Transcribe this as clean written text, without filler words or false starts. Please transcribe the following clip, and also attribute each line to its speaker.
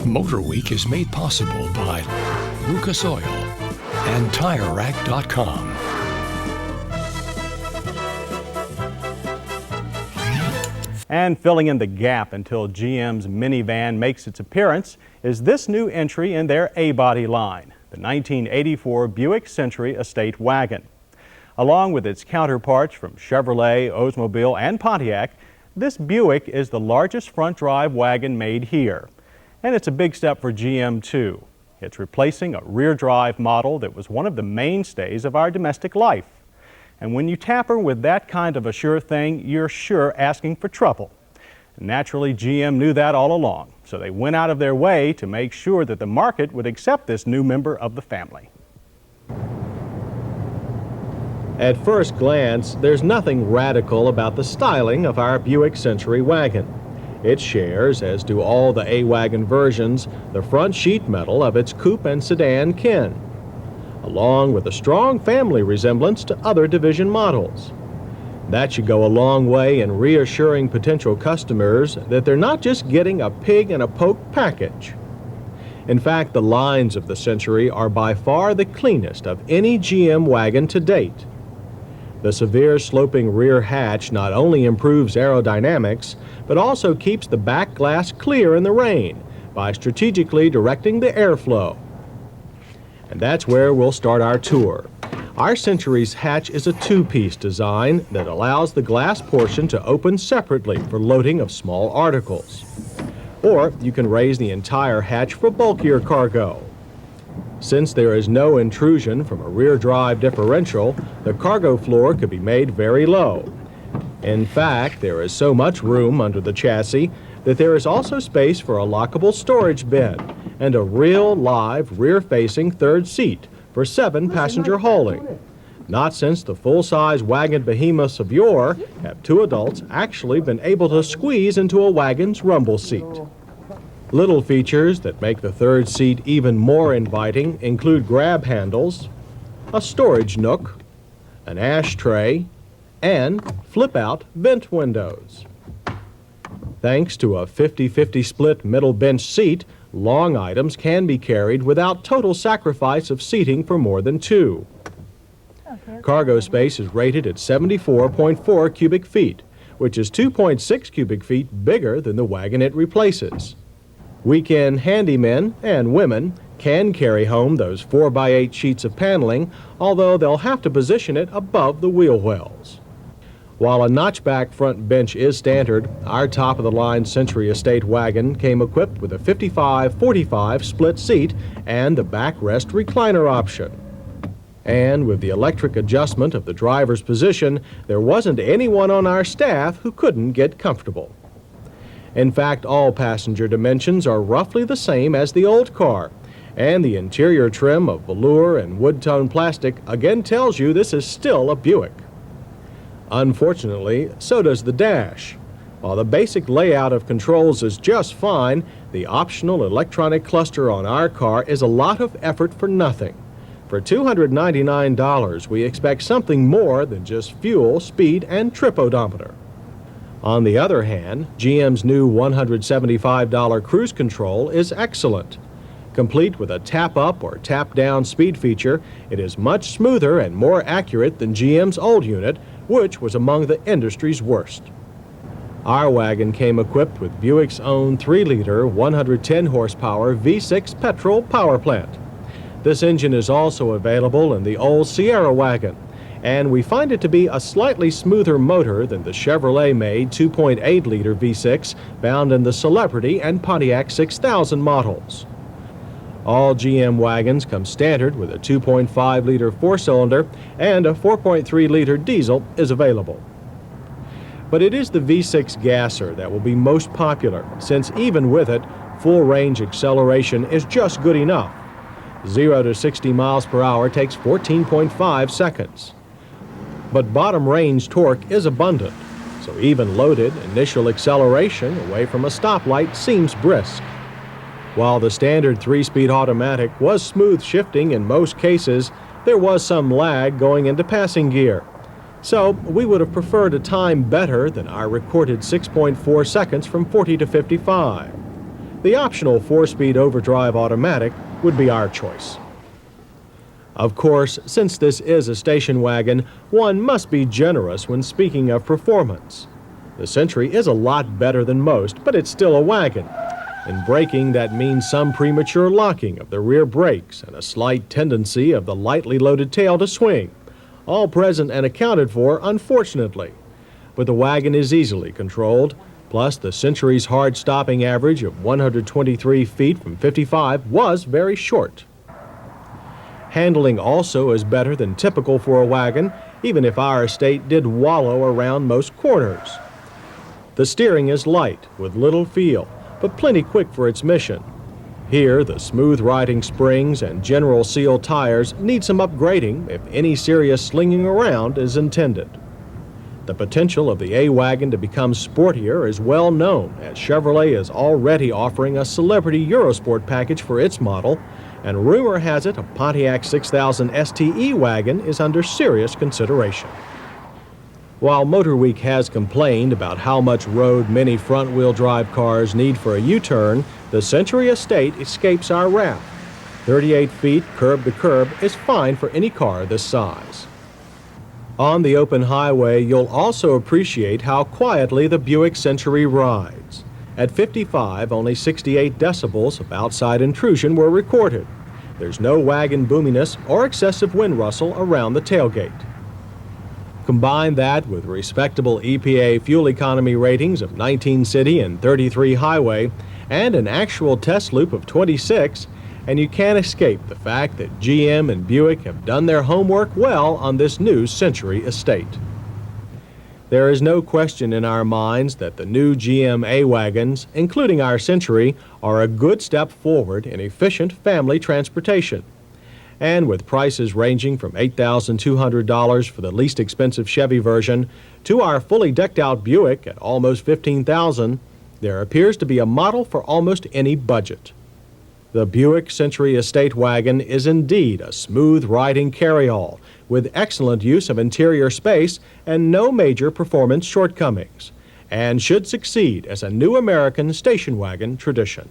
Speaker 1: MotorWeek is made possible by Lucas Oil and TireRack.com.
Speaker 2: And filling in the gap until GM's minivan makes its appearance is this new entry in their A-body line, the 1984 Buick Century Estate Wagon. Along with its counterparts from Chevrolet, Oldsmobile, and Pontiac, this Buick is the largest front-drive wagon made here. And it's a big step for GM, too. It's replacing a rear-drive model that was one of the mainstays of our domestic life. And when you tamper with that kind of a sure thing, you're sure asking for trouble. Naturally, GM knew that all along, so they went out of their way to make sure that the market would accept this new member of the family.
Speaker 3: At first glance, there's nothing radical about the styling of our Buick Century wagon. It shares, as do all the A-Wagon versions, the front sheet metal of its coupe and sedan kin, along with a strong family resemblance to other division models. That should go a long way in reassuring potential customers that they're not just getting a pig in a poke package. In fact, the lines of the Century are by far the cleanest of any GM wagon to date. The severe sloping rear hatch not only improves aerodynamics, but also keeps the back glass clear in the rain by strategically directing the airflow. And that's where we'll start our tour. Our Century's hatch is a two-piece design that allows the glass portion to open separately for loading of small articles. Or you can raise the entire hatch for bulkier cargo. Since there is no intrusion from a rear drive differential, the cargo floor could be made very low. In fact, there is so much room under the chassis that there is also space for a lockable storage bin and a real live rear-facing third seat for 7-passenger hauling. Not since the full-size wagon behemoths of yore have two adults actually been able to squeeze into a wagon's rumble seat. Little features that make the third seat even more inviting include grab handles, a storage nook, an ashtray, and flip-out vent windows. Thanks to a 50-50 split middle bench seat, long items can be carried without total sacrifice of seating for more than two. Cargo space is rated at 74.4 cubic feet, which is 2.6 cubic feet bigger than the wagon it replaces. Weekend handymen and women can carry home those 4x8 sheets of paneling, although they'll have to position it above the wheel wells. While a notchback front bench is standard, our top-of-the-line Century Estate wagon came equipped with a 55-45 split seat and the backrest recliner option. And with the electric adjustment of the driver's position, there wasn't anyone on our staff who couldn't get comfortable. In fact, all passenger dimensions are roughly the same as the old car, and the interior trim of velour and wood-tone plastic again tells you this is still a Buick. Unfortunately, so does the dash. While the basic layout of controls is just fine, the optional electronic cluster on our car is a lot of effort for nothing. For $299, we expect something more than just fuel, speed, and trip odometer. On the other hand, GM's new $175 cruise control is excellent. Complete with a tap-up or tap-down speed feature, it is much smoother and more accurate than GM's old unit, which was among the industry's worst. Our wagon came equipped with Buick's own 3-liter, 110-horsepower V6 petrol power plant. This engine is also available in the old Sierra wagon, and we find it to be a slightly smoother motor than the Chevrolet-made 2.8-liter V6 found in the Celebrity and Pontiac 6000 models. All GM wagons come standard with a 2.5-liter 4-cylinder, and a 4.3-liter diesel is available. But it is the V6 gasser that will be most popular, since even with it, full-range acceleration is just good enough. 0 to 60 miles per hour takes 14.5 seconds. But bottom-range torque is abundant, so even loaded, initial acceleration away from a stoplight seems brisk. While the standard 3-speed automatic was smooth shifting in most cases, there was some lag going into passing gear. So we would have preferred a time better than our recorded 6.4 seconds from 40 to 55. the optional 4-speed overdrive automatic would be our choice. Of course, since this is a station wagon, one must be generous when speaking of performance. The Century is a lot better than most, but it's still a wagon. In braking, that means some premature locking of the rear brakes and a slight tendency of the lightly loaded tail to swing, all present and accounted for, unfortunately. But the wagon is easily controlled, plus the Century's hard stopping average of 123 feet from 55 was very short. Handling also is better than typical for a wagon, even if our estate did wallow around most corners. The steering is light, with little feel, but plenty quick for its mission. Here, the smooth riding springs and General Seal tires need some upgrading if any serious slinging around is intended. The potential of the A-Wagon to become sportier is well known, as Chevrolet is already offering a Celebrity Eurosport package for its model, and rumor has it a Pontiac 6000 STE wagon is under serious consideration. While MotorWeek has complained about how much road many front-wheel drive cars need for a U-turn, the Century Estate escapes our wrath. 38 feet curb to curb is fine for any car this size. On the open highway, you'll also appreciate how quietly the Buick Century rides. At 55, only 68 decibels of outside intrusion were recorded. There's no wagon boominess or excessive wind rustle around the tailgate. Combine that with respectable EPA fuel economy ratings of 19 city and 33 highway, and an actual test loop of 26, and you can't escape the fact that GM and Buick have done their homework well on this new Century estate. There is no question in our minds that the new GM A-Wagons, including our Century, are a good step forward in efficient family transportation. And with prices ranging from $8,200 for the least expensive Chevy version to our fully decked-out Buick at almost $15,000, there appears to be a model for almost any budget. The Buick Century Estate Wagon is indeed a smooth-riding carryall with excellent use of interior space and no major performance shortcomings, and should succeed as a new American station wagon tradition.